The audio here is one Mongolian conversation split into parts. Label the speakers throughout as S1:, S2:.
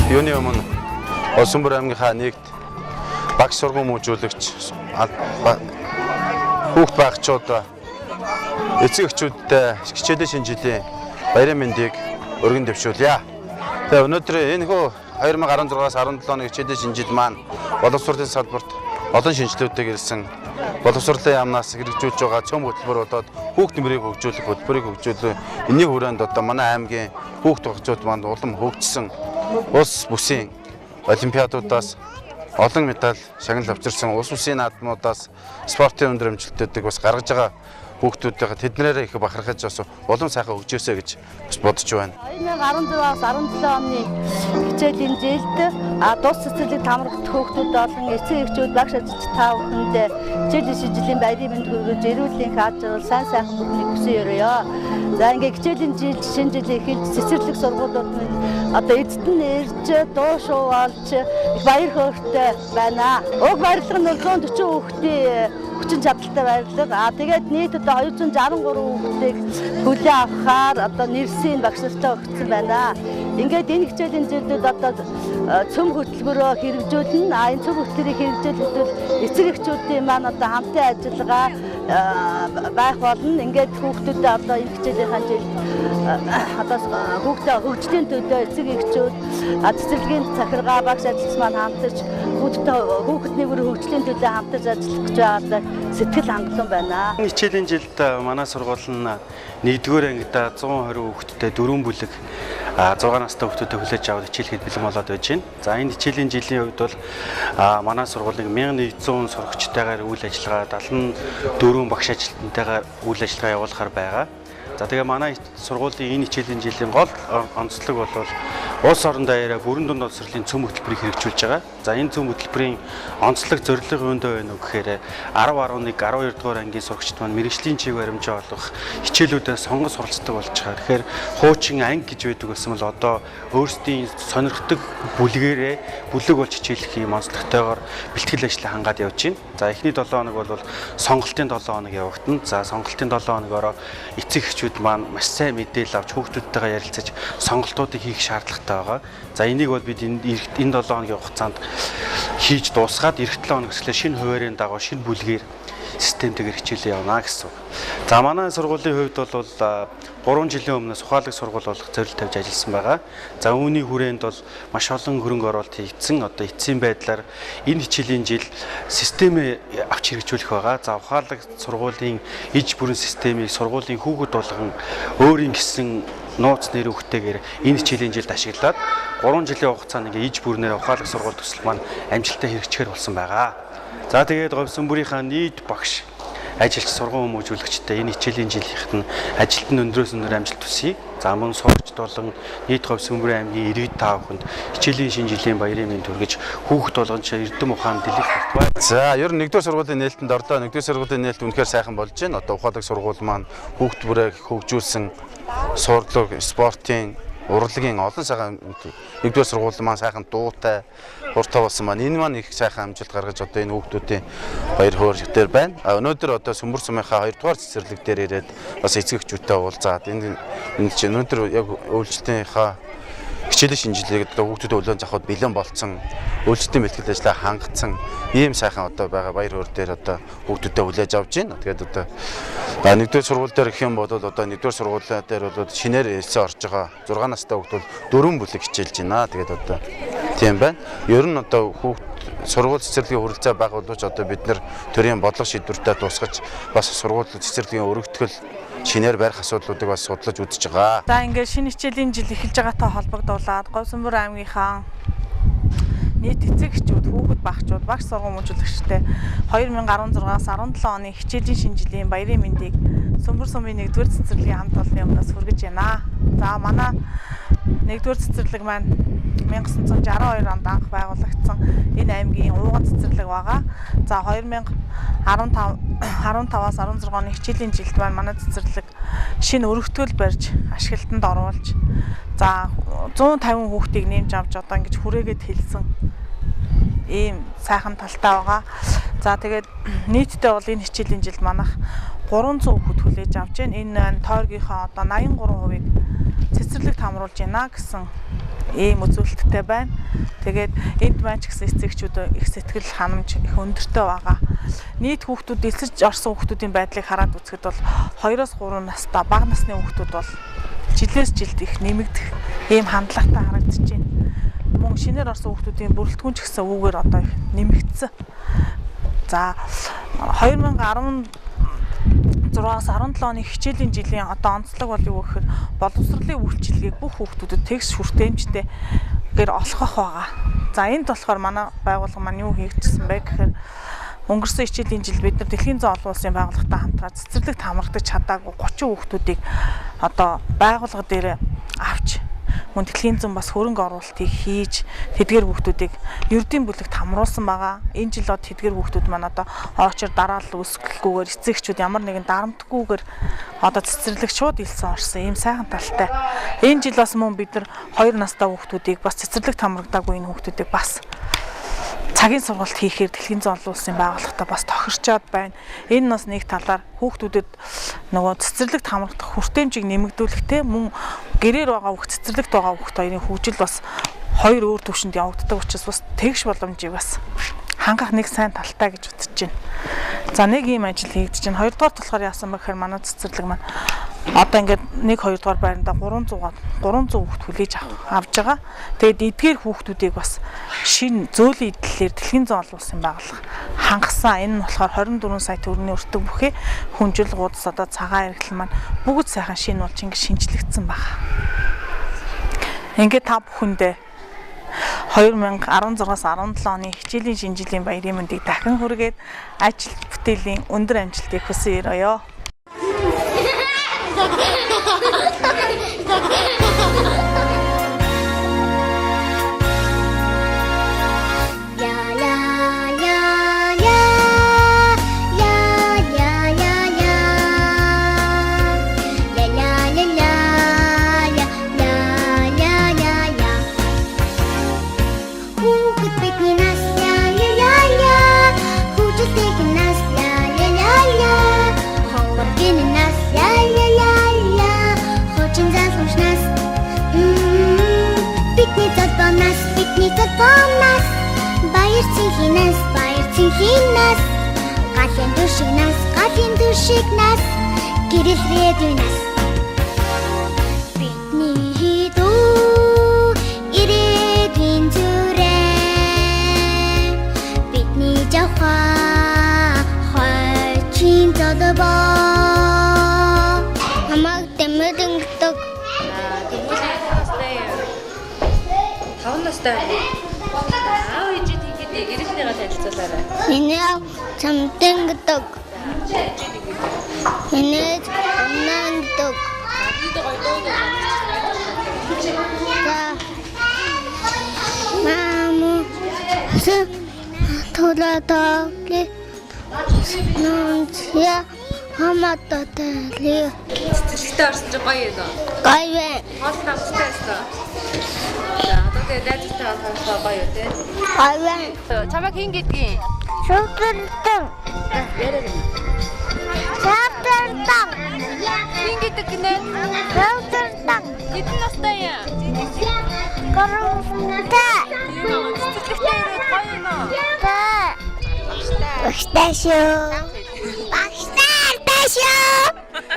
S1: Юуны өмнө Улаанбаатар аймгийнхаа нэгт багш сургууль мужуулагч хүүхд багчууд эцэг эхчүүдтэй хичээлийн шинэ жилийн баярын мэндийг өргөн дэвшүүлье. Тэгээ өнөөдөр энэхүү 2016-аас 17 оны хичээлийн шинэ жил маань боловсролын салбарт олон шинжилгээтэй ирсэн боловсролын яамнаас хэрэгжүүлж байгаа цөм хөтөлбөр болоод хүүхд нэмрийг хөгжүүлэх хөтөлбөрийг хөгжүүлэх энэний хүрээнд одоо манай аймгийн хүүхд багчууд маань улам хөгжсөн улс бүсийн олимпиадуудаас олон медаль шагнал авчирсан улс бүсийн наадмуудаас спортын өндөр амжилтуудыг бас гаргаж байгаа хүүхдүүдээ тэднэрээ их бахархаж бас улам сайхан хөгжөөсэй гэж бас бодож байна.
S2: 2016-аас 17 оны хичээлийн жилд тус цэцэрлэг тамирагт хүүхдүүд олон эцэг эхчүүд багш ажилч та бүхэнд хичээлийн шинжилгээний баярын мэнд хүргэж эрүүлийн хааж жаргал сайн сайхан бүхнийг хүсэн өрөөё. За ингээд хичээлийн жил шинэ жилийн эхэлж цэцэрлэг сургуулиуд нь одоо эзэд нь ирж дуу шуу олж их баяр хөөртэй байна. Уг баярлага нь 140 хүүхдийн хүчин чадалтай баярлага. Тэгээд нийт одоо 263 хүүхдийг хүлээн авахаар одоо нэрсийн багш нартай өгсөн байна. Ингээд энэ хичээлийн жилүүд одоо цөм хөтөлбөрөөр хэрэгжүүлнэ. Энэ цөм хөтөлбөрийг хэрэгжүүлэхдээ эцэг эхчүүдийн маань одоо хамтын ажиллагаа байх болно. Ингээд хүүхдүүдэд одоо энэ хичээлийн жилд одоо хүүхдээ хөгжлийн төлөө эцэг эхчүүд цэцэрлэгийн захиргаа багш ажилч маань хамтарч хүүхдний хөгжлийн төлөө хамтарч ажиллах гэж байгаа сэтгэл хангалуун байна.
S3: Хичээлийн жилд манай сургууль нь 1-р ангида 120 хүүхэдтэй 4 бүлэг 6 настай хүүхдүүдэд хүлээж аваад хичээлэхэд бэлэн болоод байж байна. За энэ хичээлийн жилийн үед бол манай сургуулийн 1100 сурагчтайгаар үйл ажиллагаа 74 багш ажилтнтайгаар үйл ажиллагаа явуулахаар байгаа. За тэгээ манай сургуулийн энэ хичээлийн жилийн гол онцлог бол улс орон даяараа бүрэн дунд боловсролын цөм хөтөлбөрийг хэрэгжүүлж байгаа. За энэ цөм хөтөлбөрийн онцлог зорилго юундаа байна вэ гэхээр 10, 11, 12 дугаар ангийн сурагчид маань мэрэгжлийн чиг баримжаа олох хичээлүүдэд сонгон суралцдаг болж байгаа. Тэгэхээр хуучин анги гэж байдаг байсан бол одоо өөрсдийн сонирхдаг бүлэг болж хичээлэх юм онцлогтойгоор бэлтгэл ажлаа хангаад явж байна. За эхний 7 хоног бол сонголтын 7 хоног явагдана. За сонголтын 7 хоногоор эцэг эхчүүд маань маш сайн мэдээлэл авч хүүхдүүдтэйгээ ярилцаж сонголтуудыг хийх шаардлагатай байгаа. За энийг бол бид энэ 7 хоногийн хугацаанд хийж дуусгаад эх 7 хоног өсөлөө шинэ хуваарийн дагуу шинэ бүлгээр системтэйгээр хичээлээ явна гэсэн. За манай сургуулийн хувьд бол 3 жилийн өмнөөс ухаалаг сургууль болох зорилт тавьж ажилласан байгаа. За үүний хүрээнд бол маш олон хөрөнгө оруулалт хийгдсэн. Одоо эцсийн байдлаар энэ хичээлийн жил системээ авч хэрэгжүүлэх байгаа. За ухаалаг сургуулийн иж бүрэн системийг сургуулийн хүүхэд болгон өөрийн гэсэн нууц нэр өгтэйгээр энэ хичээлийн жилд ашиглаад 3 жилийн хугацаанд ингээ иж бүрнээр ухаалаг сургууль төсөл маань амжилттай хэрэгжихээр болсон байгаа. За тэгээд Говьсон бүрийнхаа нийт багш ажилч сургууль хүмүүжүүлэгчтэй энэ хичээлийн жилийнхэд нь ажилд нь өндрөөс өндөр амжилт хүсье. За мөн сурагчд болон нийт Говьсон бүрийн аймгийн 95 хүнд хичээлийн шинэ жилийн баярын мэнд хүргэж хүүхэд болгон эрдэм ухаан дэлгэх болтугай. За ер нь 1-р сургуулийн нээлтэнд орлоо. 1-р сургуулийн нээлт үнэхээр сайхан болж байна. Одоо ухаалаг сургууль маань хүүхэд бүрээ хөгжүүлсэн сурлаг, спортын, урлагийн олон сайхан 1-р сургууль маань сайхан дуутай, хурдтай болсон маань энэ маань их сайхан амжилт гаргаж одоо энэ хүүхдүүдийн баяр хөөр байна. Өнөөдөр одоо Сүмбэр сумынхаа 2-р цэцэрлэг дээр ирээд бас эцэг эхчүүдтэй уулзаад энэ чинь өнөөдөр яг үйлчлэлийнхаа хичээлийн шинжилгээг одоо хүүхдүүдэд өглөө завхад бэлэн болцсон, үйлчлэлийн бэлтгэл ажлаа хангацсан ийм сайхан одоо байгаа баяр хөөр дээр одоо хүүхдүүдэд хүлээж авч байна. Тэгээд одоо 1-р сургууль дээр гэх юм бол одоо 1-р сургууль дээр бол шинээр элсэн орж байгаа 6 настай хүүхд бол 4 бүлэг хичээлж байна. Тэгээд одоо тийм байна. Ер нь одоо хүүхд сургууль цэцэрлэгийн хүрэлцээ бага боловч одоо бид нэр төрийн бодлого шийдвэртэй дуусгаж бас сургууль цэцэрлэгийн өргөтгөл шинээр барих асуудлуудыг бас судлаж үзэж байгаа.
S4: За ингээд шинэ хичээлийн жил эхэлж байгаатай холбогдуулаад Говьсонбор аймгийнхаа нийт эцэг эхчүүд, хүүхэд багчууд, багш сургууль хүмүүжүүлэгчтэй 2016-аас 17 оны хичээлийн шинэ жилийн баярын мэндийг Сүмбэр сумын 1-р цэцэрлэгийн хамт олонны өмнөөс хүргэж байна. За манай 1-дөр цэцэрлэг маань 1962 онд анх байгуулагдсан энэ аймгийн ууган цэцэрлэг байгаа. За 2015-аас 16 оны хичээлийн жилд манай цэцэрлэг шинэ өргөтгөл барьж ашиглалтанд оруулж за 150 хүүхдийг нэмж авч одоо ингэж хүрээгээд хэлсэн ийм сайхан талтай байгаа. За тэгээд нийтдээ бол энэ хичээлийн жилд манайх 300 хүүхэд хүлээж авч байна. Энэ тойргийнхаа одоо 83%-ийг цэцэрлэгт хамруулж байна гэсэн ийм үзүүлэлттэй байна. Тэгээд энд маань ч гэсэн эцэгчүүд их сэтгэл ханамж их өндөртэй байгаа. Нийт хүүхдүүд элсэж орсон хүүхдүүдийн байдлыг хараад үзэхэд бол 2-3 настай бага насны хүүхдүүд бол жилээс жилд их нэмэгдэх ийм хандлагатай харагдаж байна. Мөн шинээр орсон хүүхдүүдийн бүрэлдэхүүн ч гэсэн үүгээр одоо их нэмэгдсэн. За 2016-аас 17 оны хичээлийн жилийн одоо онцлог бол юу гэхээр боловсролын үйлчилгээг бүх хүүхдүүдэд тэгш хүртээмжтэй гэр олгох байгаа. За энд болохоор манай байгууллага маань юу хийгдсэн бэ гэхээр өнгөрсөн хичээлийн жил бид нар Дэлхийн зан олон улсын байгууллагатай хамтраад цэцэрлэгт хамрагдаж чадаагүй 30 хүүхдүүдийг одоо байгууллага дээр авч мөн Дэлхийн зам бас хөрөнгө оруулалтыг хийж тэдгээр хүүхдүүдийг ердийн бүлэгт хамруулсан байгаа. Энэ жил од тэдгээр хүүхдүүд маань одоо очор дараалал үүсгэлгүйгээр эцэгчүүд ямар нэгэн дарамтгүйгээр одоо цэцэрлэг шууд илсэн орсон ийм сайхан талтай. Энэ жил бас мөн бид нар 2 настай хүүхдүүдийг бас цэцэрлэгт хамрагдаагүй энэ хүүхдүүдийг бас цагийн сургалт хийхээр Дэлхийн зан олон улсын байгууллагатай бас тохирчоод байна. Энэ бас нэг талаар хүүхдүүдэд нөгөө цэцэрлэгт хамрагдах хүртээмжийг нэмэгдүүлэхтэй мөн гэрээр байгаа хүүхд цэцэрлэгт байгаа хүүхд хоёрын хөгжил бас хоёр өөр түвшинд явагддаг учраас бас тэгш боломжийг бас хангах нэг сайн талтай гэж үзэж байна. За нэг ийм ажил хийгдэж байна. Хоёрдугаар болохоор яасан бэ гэхээр манай цэцэрлэг маань одоо ингээд 1-2 дугаар байранда 300 хүүхд хүлээж авж байгаа. Тэгээд эдгээр хүүхдүүдийг бас шинэ зөөлөн эдлэлээр Дэлхийн зан олон улсын байгууллага хангасан. Энэ нь болохоор 24 сая төгрөгийн өртөг бүхий хүнжил гудас одоо цагаан эргэлэн маань бүгд сайхан шинэ болж ингээд шинжлэгдсэн байна. Ингээд та бүхэндээ 2016-аас 17 оны хичээлийн шинэ жилийн баярын мэндийг дахин хүргээд ажил бүтээлийн өндөр амжилтыг хүсье өрөөё.
S5: Галын дүшигнаас гэрэлрээдүнаас бидний дүү ирээдүйн зүрээ бидний жавхаа хойчин тодбоо хамаг тэмэдэнгдэг
S6: 5 настай аав ээжид ихэд гэрэлнийгаа танилцуулаарай.
S5: Энэ чамтэнгэдэг. Энэ нанддаг. Маму толатагле нончя хамататали.
S6: Цэцэрлэгтээ орсон чинь гоё юм уу?
S5: Гоё вэ.
S6: Хоол тамтай байсан. За одоо тэгээд найзтай хамтаа гоё үү те?
S5: Гоё вэ.
S6: Чамайг хин гэдгийг?
S5: Шүтэртэн. Шүтэртэн.
S6: Хин гэдэг гинэ?
S5: Шүтэртэн.
S6: Хэдэн настай юм?
S5: Гэрэлтэй.
S6: Цэцэрлэгтээ ирээд гоё юм уу?
S5: Багштай шүү. Багштай шүү.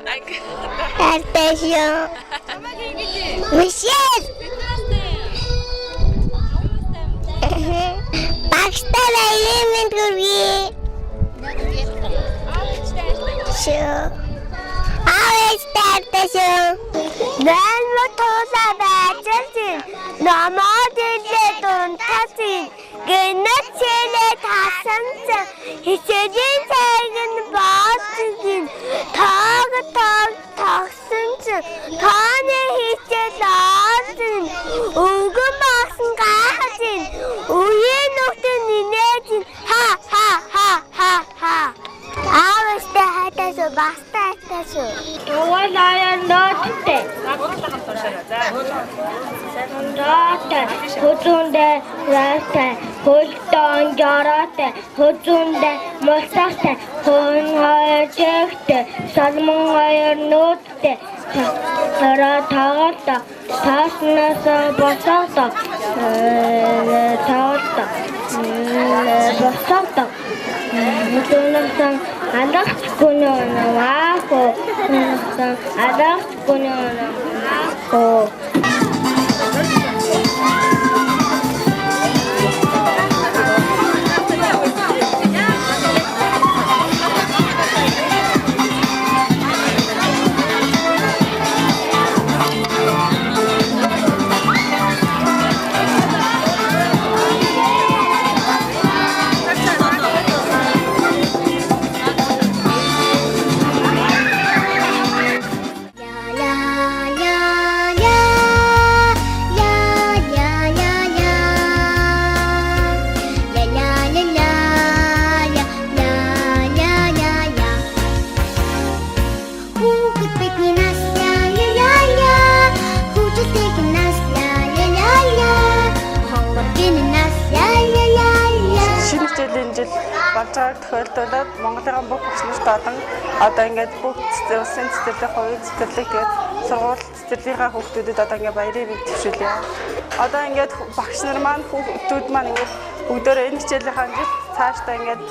S5: Багштай шүү.
S6: Чамайг хин гэдэг?
S5: Мишель. Багштай баярын мэнд хүргэе. Шүү. Авэстай шүү. Нэлмэ тусаа байцэлсэн. Намаад илээ дунтасын. Гэнэт чилээ тасансан. Хичээлийн цайг нь баасан. Тааг тагсан. Тааны хичээл аасан. Өнгөн басан гайхсан. Үеийн нүхтэн нинээжин. Ха. Авэстай хайтасуу бастай хайтасуу. Уул аян ноттэй. Хөзөндөө растай, хөлтөн жараатай, хөзөндөө мөлсахтай, хон хоёр жигтэй, салмон хоёр нүдтэй, Ара тагаалта тааснаас босоото тагаалта босоото Tunasang anak kuno nama aku. Tunasang anak kuno nama aku.
S4: Тохиолдолд Монголын бүх багш нарт олон одоо ингээд бүх улсын цэцэрлэг, хувийн цэцэрлэг тэгээд сургууль цэцэрлэгийнхаа хүүхдүүдэд одоо ингээд баярын мэд төвшүүлье. Одоо ингээд багш нар маань хүүхдүүд маань ингээд бүгдөө энэ хичээлийнхаа амжилт цаашдаа ингээд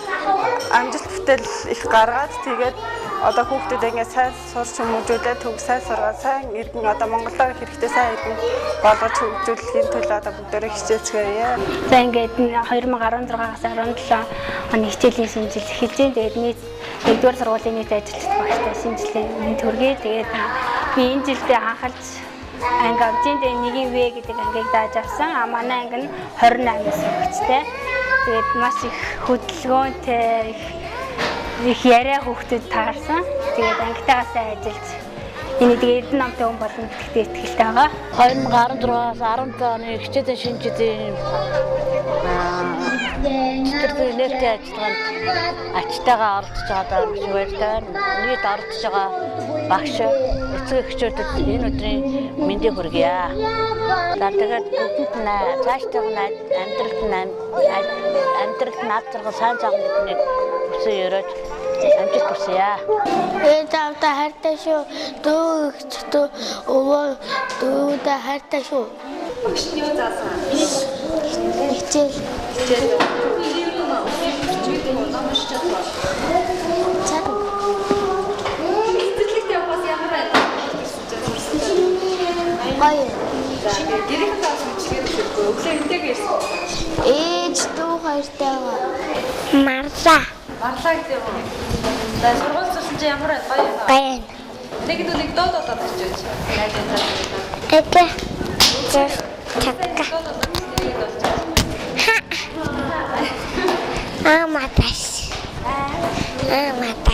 S4: амжилт бүтээл их гаргаад тэгээд одоо хүүхдүүд ингээд сайн сурч хүмүүжүүлээд төв сайн сургаад сайн иргэн одоо Монголоор хэрэгтэй сайн иргэн болгож хөгжүүлэхийн төлөө одоо бүгдөө хичээцгээе.
S5: За ингээд 2016-аас 17 оны хичээлийн шинжил эхэлж байна. Тэгээд нийт 1-р сургуулийн нийт ажилтнууд багштай шинжилгээ мэд хүргэе. Тэгээд би энэ жилдээ анхалж анги авчинд 1-ийн В гэдэг ангийг дааж авсан. Манай анги нь 28-аас өгчтэй. Тэгээд маш их хөдөлгөөнтэй их яриа хүүхдүүд таарсан. Тэгээд ангитаагаас ажиллаж энийг тэгээд намтай хүн болно гэдэгт итгэлтэй байгаа.
S2: 2016-аас 17 оны хичээлийн шинжилгээний цэцэрлэг нээлттэй ажиллагаанд ачтайгаа оролцож байгаа багш баяртай. Нийт оролцож байгаа багш эцэг эхчүүдэд энэ өдрийн мэндийг хүргье. За тэгээд бүгд нь цаашдаа амьдралд наадчрах сайн цагаан гэдгийг хүсэн өрөөж амжилт хүсье.
S5: Тавта хайртай шүү. Дүүгчдөө өвөө дүүдээ хайртай шүү.
S6: Багшны юу заасан?
S5: Хичээл.
S6: Цэцэрлэгт явахаас ямар байдаг?
S5: Гоё.
S6: Гэрийн таасан чигээр өгөхгүй. Өглөө энтэйгээ ирсэн.
S5: Ээж дүү хоёртай байгаа. Марлаа.
S6: Марлаа гэдэг юм уу? За сургууль сурсан чи ямар байна? Гоё юм.
S5: Баян.
S6: Нэг доод очиж. Яаж яцаа.
S5: Эгэ. Чакка. Аматас. Амат.